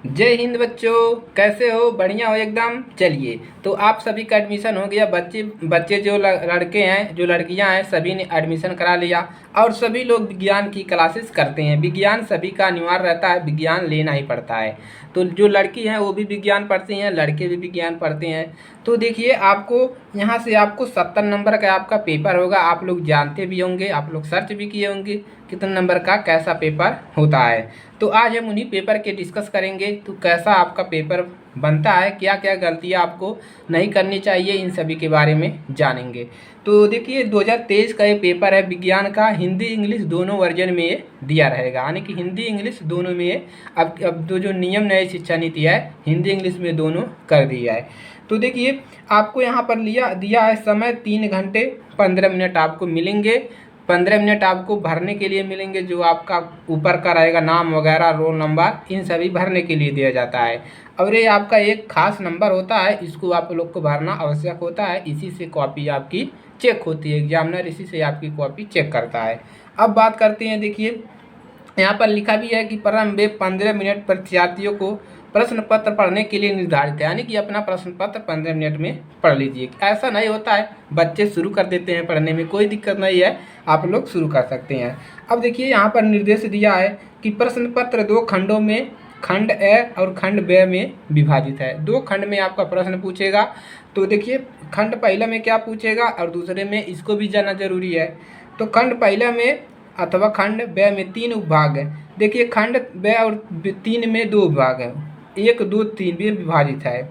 जय हिंद बच्चों, कैसे हो? बढ़िया हो एकदम। चलिए, तो आप सभी का एडमिशन हो गया। बच्चे बच्चे जो लड़के हैं जो लड़कियां हैं सभी ने एडमिशन करा लिया। और सभी लोग विज्ञान की क्लासेस करते हैं। विज्ञान सभी का अनिवार्य रहता है, विज्ञान लेना ही पड़ता है। तो जो लड़की हैं वो भी विज्ञान पढ़ती हैं, लड़के भी विज्ञान पढ़ते हैं। तो देखिए, आपको यहाँ से आपको 70 नंबर का आपका पेपर होगा। आप लोग जानते भी होंगे, आप लोग सर्च भी किए होंगे कितने नंबर का कैसा पेपर होता है। तो आज हम उन्हीं पेपर के डिस्कस करेंगे। तो कैसा आपका पेपर बनता है, क्या क्या गलतियां आपको नहीं करनी चाहिए, इन सभी के बारे में जानेंगे। तो देखिए, 2023 का ये पेपर है विज्ञान का। हिंदी इंग्लिश दोनों वर्जन में ये दिया रहेगा, यानी कि हिंदी इंग्लिश दोनों में ये अब जो नियम नई शिक्षा नीति है, हिंदी इंग्लिश में दोनों कर दिया है। तो देखिए, आपको यहाँ पर दिया है समय 3 घंटे 15 मिनट आपको मिलेंगे। 15 मिनट आपको भरने के लिए मिलेंगे। जो आपका ऊपर का रहेगा नाम वगैरह, रोल नंबर, इन सभी भरने के लिए दिया जाता है। और ये आपका एक खास नंबर होता है, इसको आप लोग को भरना आवश्यक होता है। इसी से कॉपी आपकी चेक होती है, एग्जामिनर इसी से आपकी कॉपी चेक करता है। अब बात करते हैं। देखिए, यहाँ पर लिखा भी है कि प्रारंभ में 15 मिनट परीक्षार्थियों को प्रश्न पत्र पढ़ने के लिए निर्धारित है, यानी कि अपना प्रश्न पत्र 15 मिनट में पढ़ लीजिए। ऐसा नहीं होता है, बच्चे शुरू कर देते हैं पढ़ने में, कोई दिक्कत नहीं है, आप लोग शुरू कर सकते हैं। अब देखिए, यहाँ पर निर्देश दिया है कि प्रश्न पत्र 2 खंडों में, खंड ए और खंड बे में विभाजित है। 2 खंड में आपका प्रश्न पूछेगा। तो देखिए, खंड पहला में क्या पूछेगा और दूसरे में, इसको भी जानना जरूरी है। तो खंड पहला में अथवा खंड बे में 3 उपभाग है। देखिए, खंड बे और 3 में 2 उपभाग है, 1 2 3 भी विभाजित है।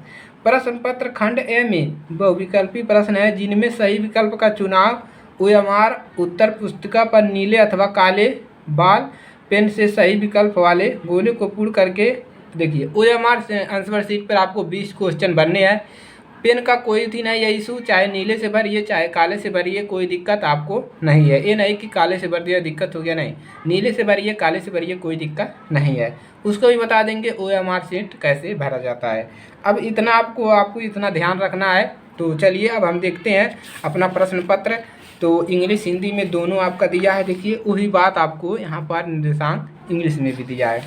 प्रश्न पत्र खंड ए में बहुविकल्पी प्रश्न है, जिनमें सही विकल्प का चुनाव ओएमआर उत्तर पुस्तिका पर नीले अथवा काले बाल पेन से सही विकल्प वाले गोले को पूर्ण करके। देखिए, ओएमआर से आंसर शीट पर आपको 20 क्वेश्चन बनने हैं। पेन का कोई थी नहीं है इशू, चाहे नीले से भरिए चाहे काले से भरिए, कोई दिक्कत आपको नहीं है। ये नहीं कि काले से भर दिया दिक्कत हो गया, नहीं, नीले से भरिए काले से भरिए, कोई दिक्कत नहीं है। उसको भी बता देंगे ओएमआर शीट कैसे भरा जाता है। अब इतना आपको इतना ध्यान रखना है। तो चलिए, अब हम देखते हैं अपना प्रश्न पत्र। तो इंग्लिश हिंदी में दोनों आपका दिया है। देखिए, वही बात आपको यहाँ पर निर्देशांक इंग्लिश में भी दिया है।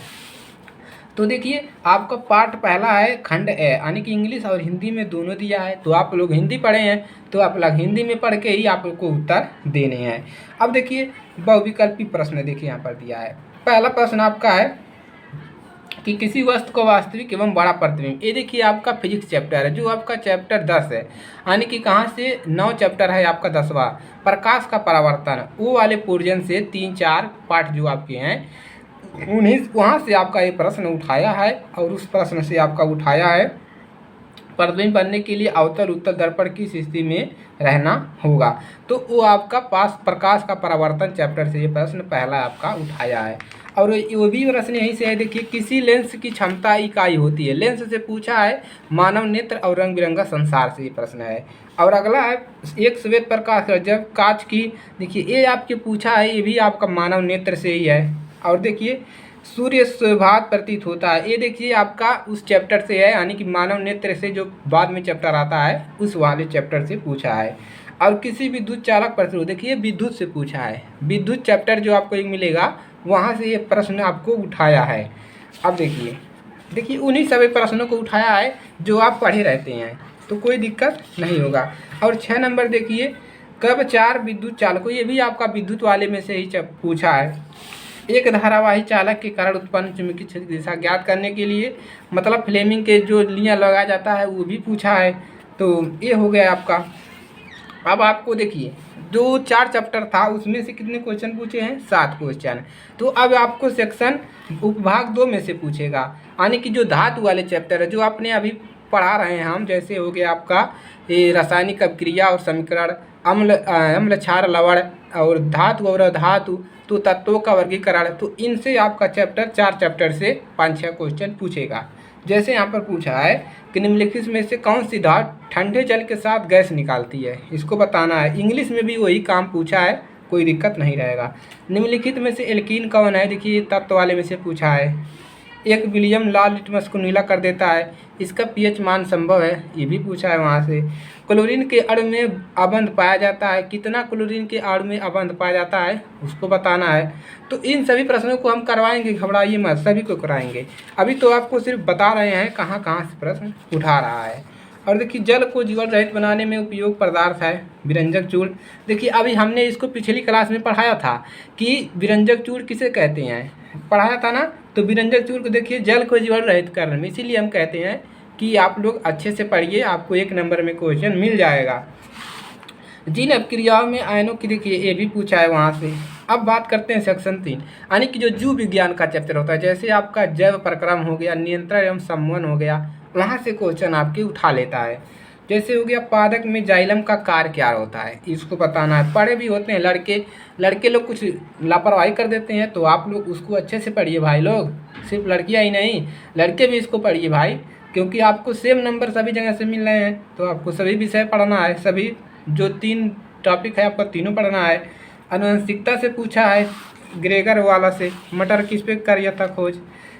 तो देखिए, आपका पार्ट पहला है खंड ए, यानी कि इंग्लिश और हिंदी में दोनों दिया है। तो आप लोग हिंदी पढ़े हैं तो आप लोग हिंदी में पढ़ के ही आप लोग को उत्तर देने हैं। अब देखिए, बहुविकल्पी प्रश्न देखिए यहाँ पर दिया है। पहला प्रश्न आपका है कि किसी वस्तु को वास्तविक एवं बड़ा प्रतिबिंब। ये देखिए, आपका फिजिक्स चैप्टर है, जो आपका चैप्टर 10 है, यानी कि कहाँ से 9 चैप्टर है आपका 10वां। प्रकाश का परावर्तन, वो वाले पोर्जन से 3-4 पार्ट जो आपके हैं, उन्हीं वहाँ से आपका ये प्रश्न उठाया है। और उस प्रश्न से आपका उठाया है प्रतिबिंब बनने के लिए अवतल उत्तल दर्पण की स्थिति में रहना होगा। तो वो आपका पास प्रकाश का परावर्तन चैप्टर से ये प्रश्न पहला आपका उठाया है। और वो भी प्रश्न यहीं से है। देखिए, किसी लेंस की क्षमता इकाई होती है। लेंस से पूछा है, मानव नेत्र और रंग बिरंगा संसार से ये प्रश्न है। और अगला है एक श्वेत प्रकाश जब कांच की। देखिए, ये आपके पूछा है, ये भी आपका मानव नेत्र से ही है। और देखिए, सूर्य स्वभाव प्रतीत होता है, ये देखिए आपका उस चैप्टर से है, यानी कि मानव नेत्र से जो बाद में चैप्टर आता है उस वाले चैप्टर से पूछा है। और किसी विद्युत चालक प्रतिरोध, देखिए विद्युत से पूछा है, विद्युत चैप्टर जो आपको एक मिलेगा वहाँ से ये प्रश्न आपको उठाया है। अब देखिए उन्हीं सभी प्रश्नों को उठाया है जो आप पढ़े रहते हैं, तो कोई दिक्कत नहीं होगा। और 6 नंबर देखिए, कब 4 विद्युत चालकों, ये भी आपका विद्युत वाले में से ही पूछा है। एक धारावाही चालक के कारण उत्पन्न चुंबकीय क्षेत्र की दिशा ज्ञात करने के लिए, मतलब फ्लेमिंग के जो नियम लगाया जाता है वो भी पूछा है। तो ये हो गया आपका। अब आपको देखिए, जो 4 चैप्टर था उसमें से कितने क्वेश्चन पूछे हैं? 7 क्वेश्चन। तो अब आपको सेक्शन उपभाग 2 में से पूछेगा, यानी कि जो धातु वाले चैप्टर है जो आपने अभी पढ़ा रहे हैं हम, जैसे हो गया आपका ये रासायनिक अभिक्रिया और समीकरण, अम्ल क्षार लवण और धातु और अधातु, तो तत्वों का वर्गीकरण। तो इनसे आपका चैप्टर 4 चैप्टर से 5-6 क्वेश्चन पूछेगा। जैसे यहाँ पर पूछा है कि निम्नलिखित में से कौन सी धातु ठंडे जल के साथ गैस निकालती है, इसको बताना है। इंग्लिश में भी वही काम पूछा है, कोई दिक्कत नहीं रहेगा। निम्नलिखित में से एल्कीन कौन है, देखिए तत्व वाले में से पूछा है। एक विलियम लाल लिटमस को नीला कर देता है, इसका पीएच मान संभव है, ये भी पूछा है वहाँ से। क्लोरीन के अणु में अबंध पाया जाता है, कितना क्लोरीन के अणु में अबंध पाया जाता है उसको बताना है। तो इन सभी प्रश्नों को हम करवाएंगे, घबराइए मत, सभी को कराएंगे। अभी तो आपको सिर्फ बता रहे हैं कहाँ कहाँ से प्रश्न उठा रहा है। और देखिए जल को जीवन रहित बनाने में उपयोग पदार्थ है विरंजक चूर्ण। देखिए अभी हमने इसको पिछली क्लास में पढ़ाया था कि विरंजक चूर्ण किसे कहते हैं, पढ़ाया था ना। तो विरंजक चूर्ण को देखिए जल को जीवन रहित करने में, इसीलिए हम कहते हैं कि आप लोग अच्छे से पढ़िए, आपको 1 नंबर में क्वेश्चन मिल जाएगा। जिन अपक्रियाओं में आयनों की, देखिए ये भी पूछा है वहाँ से। अब बात करते हैं सेक्शन 3, यानी कि जो जीव विज्ञान का चैप्टर होता है, जैसे आपका जैव प्रक्रम हो गया, नियंत्रण एवं समवन हो गया, वहाँ से क्वेश्चन आपके उठा लेता है। जैसे हो गया पादप में जाइलम का कार्य क्या होता है, इसको बताना है। पढ़े भी होते हैं लड़के लोग कुछ लापरवाही कर देते हैं, तो आप लोग उसको अच्छे से पढ़िए भाई लोग, सिर्फ लड़कियाँ ही नहीं, लड़के भी इसको पढ़िए भाई, क्योंकि आपको सेम नंबर सभी जगह से मिल रहे हैं। तो आपको सभी विषय पढ़ना है, सभी जो 3 टॉपिक है आपको तीनों पढ़ना है। आनुवंशिकता से पूछा है, ग्रेगर वाला से, मटर किस पे किया था खोज।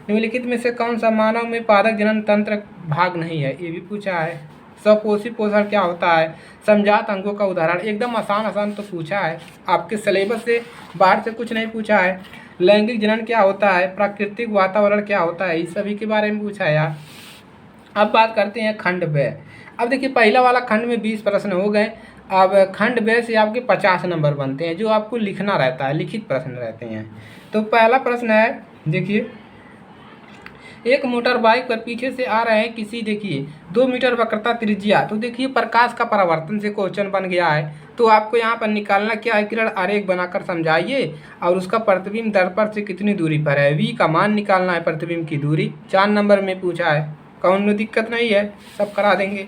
निम्नलिखित में से कौन सा मानव में पादप जनन तंत्र भाग नहीं है, ये भी पूछा है। स्वपोषी पोषण क्या होता है, समजात अंगों का उदाहरण, एकदम आसान तो पूछा है, आपके सिलेबस से बाहर से कुछ नहीं पूछा है। लैंगिक जनन क्या होता है, प्राकृतिक वातावरण क्या होता है, इस सभी के बारे में पूछा है यार। अब बात करते हैं खंड व्यय। अब देखिए पहला वाला खंड में 20 प्रश्न हो गए। अब खंड व्यय से आपके 50 नंबर बनते हैं, जो आपको लिखना रहता है, लिखित प्रश्न रहते हैं। तो पहला प्रश्न है, देखिए एक मोटर बाइक पर पीछे से आ रहे हैं किसी, देखिए 2 मीटर वक्रता त्रिज्या, तो देखिए प्रकाश का परावर्तन से क्वेश्चन बन गया है। तो आपको यहाँ पर निकालना क्या है, किरण आरेख बनाकर समझाइए और उसका प्रतिबिंब दर्पण से कितनी दूरी पर है, v का मान निकालना है, प्रतिबिंब की दूरी। 4 नंबर में पूछा है, कौन दिक्कत नहीं है, सब करा देंगे।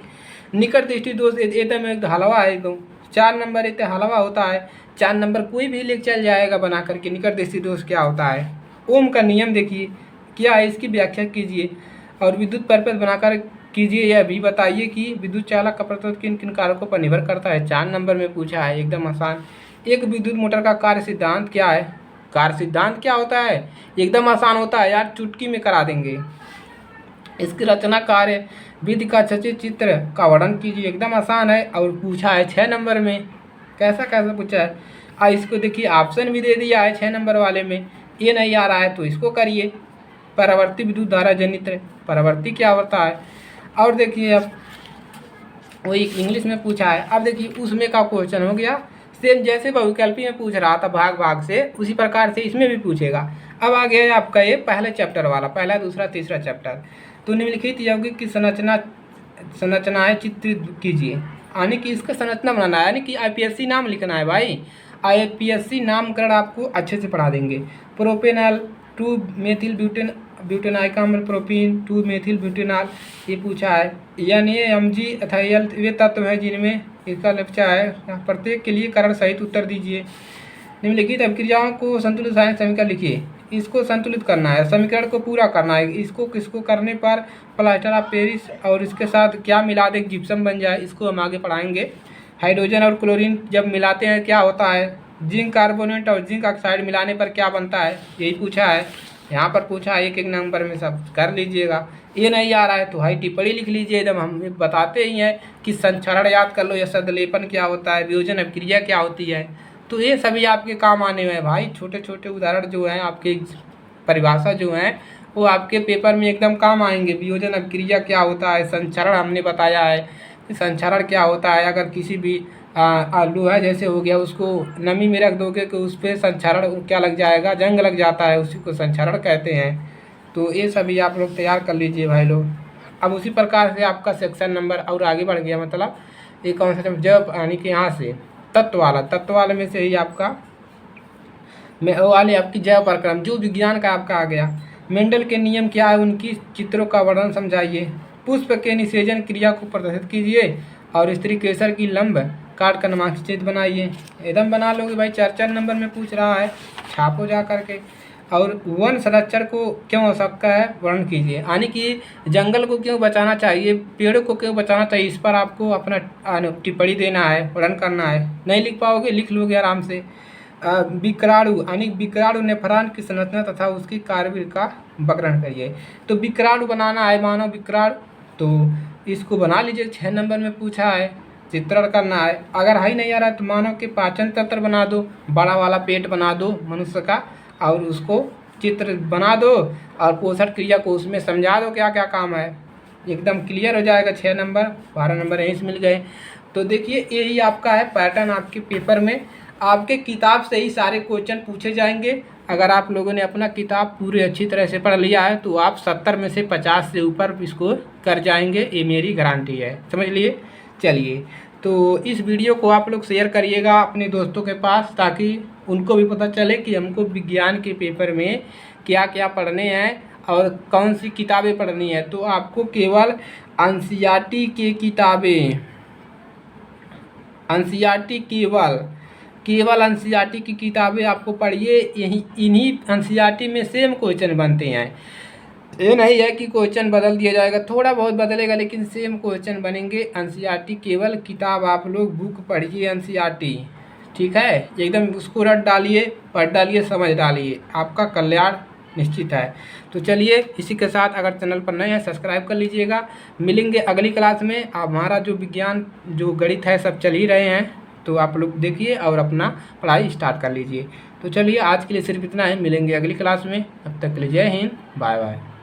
निकट दृष्टि दोष एकदम एक हलवा है, एकदम 4 नंबर इतने हलवा होता है, 4 नंबर कोई भी लेके चल जाएगा बना करके। निकट दृष्टि दोष क्या होता है, ओम का नियम देखिए क्या है, इसकी व्याख्या कीजिए और विद्युत परिपथ बनाकर कीजिए। यह भी बताइए कि विद्युत चालक का प्रतिरोध किन किन कारकों पर निर्भर करता है, 4 नंबर में पूछा है, एकदम आसान। एक विद्युत मोटर का कार्य सिद्धांत क्या है, कार्य सिद्धांत क्या होता है, एकदम आसान होता है यार, चुटकी में करा देंगे। इसकी रचना कार्य विधि का सचित्र चित्र का वर्णन कीजिए, एकदम आसान है और पूछा है 6 नंबर में। कैसा पूछा है, इसको देखिए ऑप्शन भी दे दिया है 6 नंबर वाले में, ये नहीं आ रहा है तो इसको करिए। परावर्ती विद्युत धारा जनित्र, परावर्ती क्या होता है। और देखिए अब वही इंग्लिश में पूछा है। अब देखिए उसमें का क्वेश्चन हो गया सेम जैसे बहुविकल्पी में पूछ रहा था भाग से, उसी प्रकार से इसमें भी पूछेगा। अब आ गया है आपका ये पहले चैप्टर वाला, पहला दूसरा तीसरा चैप्टर। तो निम्नलिखित यौगिक की संरचनाएं चित्रित कीजिए, यानी कि इसका संरचना बनाना है, यानी कि आईपीएससी नाम लिखना है भाई। आईपीएससी नामकरण आपको अच्छे से पढ़ा देंगे। प्रोपेनॉल 2 मेथिल ब्यूटेनाइक अम्ल, प्रोपीन 2 मेथिल ब्यूटेनॉल, ये पूछा है। NaMg एथाइल वे तत्व हैं जिनमें इसका लक्ष्य है, प्रत्येक के लिए कारण सहित उत्तर दीजिए। निम्नलिखित अभिक्रियाओं को संतुलित रासायनिक समीकरण लिखिए, इसको संतुलित करना है, समीकरण को पूरा करना है। इसको किसको करने पर प्लास्टर ऑफ पेरिस और इसके साथ क्या मिला दे जिप्सम बन जाए, इसको हम आगे पढ़ाएंगे। हाइड्रोजन और क्लोरीन जब मिलाते हैं क्या होता है, जिंक कार्बोनेट और जिंक ऑक्साइड मिलाने पर क्या बनता है, यही पूछा है। यहाँ पर पूछा है 1-1 नंबर में, सब कर लीजिएगा। ये नहीं आ रहा है तो भाई टिप्पणी लिख लीजिए, एकदम हम बताते ही हैं कि संचरण याद कर लो, या सदलेपन क्या होता है, वियोजन अभिक्रिया क्या होती है। तो ये सभी आपके काम आने में भाई, छोटे छोटे उदाहरण जो हैं आपके परिभाषा जो हैं वो आपके पेपर में एकदम काम आएंगे। वियोजन अभिक्रिया क्या होता है, संचरण हमने बताया है, संचरण क्या होता है। अगर किसी भी आलू है जैसे हो गया, उसको नमी में रख दोगे तो उस पर संचरण क्या लग जाएगा, जंग लग जाता है, उसी को संचरण कहते हैं। तो ये सभी आप लोग तैयार कर लीजिए भाई लोग। अब उसी प्रकार से आपका सेक्शन नंबर और आगे बढ़ गया, मतलब ये कौन सा जब, यानी कि यहाँ से तत्व वाले में से ही आपका वाले आपकी जैव प्रक्रम जो विज्ञान का आपका आ गया। मेंडल के नियम क्या है, उनकी चित्रों का वर्णन समझाइए। पुष्प के निषेचन क्रिया को प्रदर्शित कीजिए और स्त्री केसर की लंब काट कर नामांकित चित्र बनाइए। एकदम बना लोगे भाई, 4 नंबर में पूछ रहा है, छापो जा करके। और वन संरक्षण को क्यों आवश्यकता है वर्णन कीजिए, यानी कि जंगल को क्यों बचाना चाहिए, पेड़ों को क्यों बचाना चाहिए, इस पर आपको अपना टिप्पणी देना है, वर्णन करना है। नहीं लिख पाओगे लिख लोगे आराम से। विकराणु यानी विकराणु नेफ्रॉन की संरचना तथा उसकी कार्यविधि का वर्णन करिए। तो विकराणु बनाना है, मानव विकराणु, तो इसको बना लीजिए। 6 नंबर में पूछा है, चित्रण करना है। अगर है नहीं आ रहा है तो मानव के पाचन तंत्र बना दो, बड़ा वाला पेट बना दो मनुष्य का, और उसको चित्र बना दो और पोषण क्रिया को उसमें समझा दो क्या क्या काम है, एकदम क्लियर हो जाएगा। 6 नंबर 12 नंबर यहीं से मिल गए। तो देखिए यही आपका है पैटर्न, आपके पेपर में आपके किताब से ही सारे क्वेश्चन पूछे जाएंगे। अगर आप लोगों ने अपना किताब पूरी अच्छी तरह से पढ़ लिया है तो आप 70 में से 50 से ऊपर इसको कर जाएंगे, ये मेरी गारंटी है, समझ लिए। चलिए, तो इस वीडियो को आप लोग शेयर करिएगा अपने दोस्तों के पास, ताकि उनको भी पता चले कि हमको विज्ञान के पेपर में क्या क्या पढ़ने हैं और कौन सी किताबें पढ़नी है। तो आपको केवल एनसीईआरटी की किताबें, एनसीईआरटी केवल एनसीईआरटी की किताबें आपको पढ़िए। यही इन्हीं एनसीईआरटी में सेम क्वेश्चन बनते हैं। ये नहीं है कि क्वेश्चन बदल दिया जाएगा, थोड़ा बहुत बदलेगा लेकिन सेम क्वेश्चन बनेंगे। एनसीईआरटी केवल किताब आप लोग बुक पढ़िए एनसीईआरटी, ठीक है। एकदम उसको रट डालिए, पढ़ डालिए, समझ डालिए, आपका कल्याण निश्चित है। तो चलिए, इसी के साथ अगर चैनल पर नए हैं सब्सक्राइब कर लीजिएगा। मिलेंगे अगली क्लास में। हमारा जो विज्ञान जो गणित है सब चल ही रहे हैं, तो आप लोग देखिए और अपना पढ़ाई स्टार्ट कर लीजिए। तो चलिए, आज के लिए सिर्फ इतना है, मिलेंगे अगली क्लास में। अब तक के लिए जय हिंद, बाय बाय।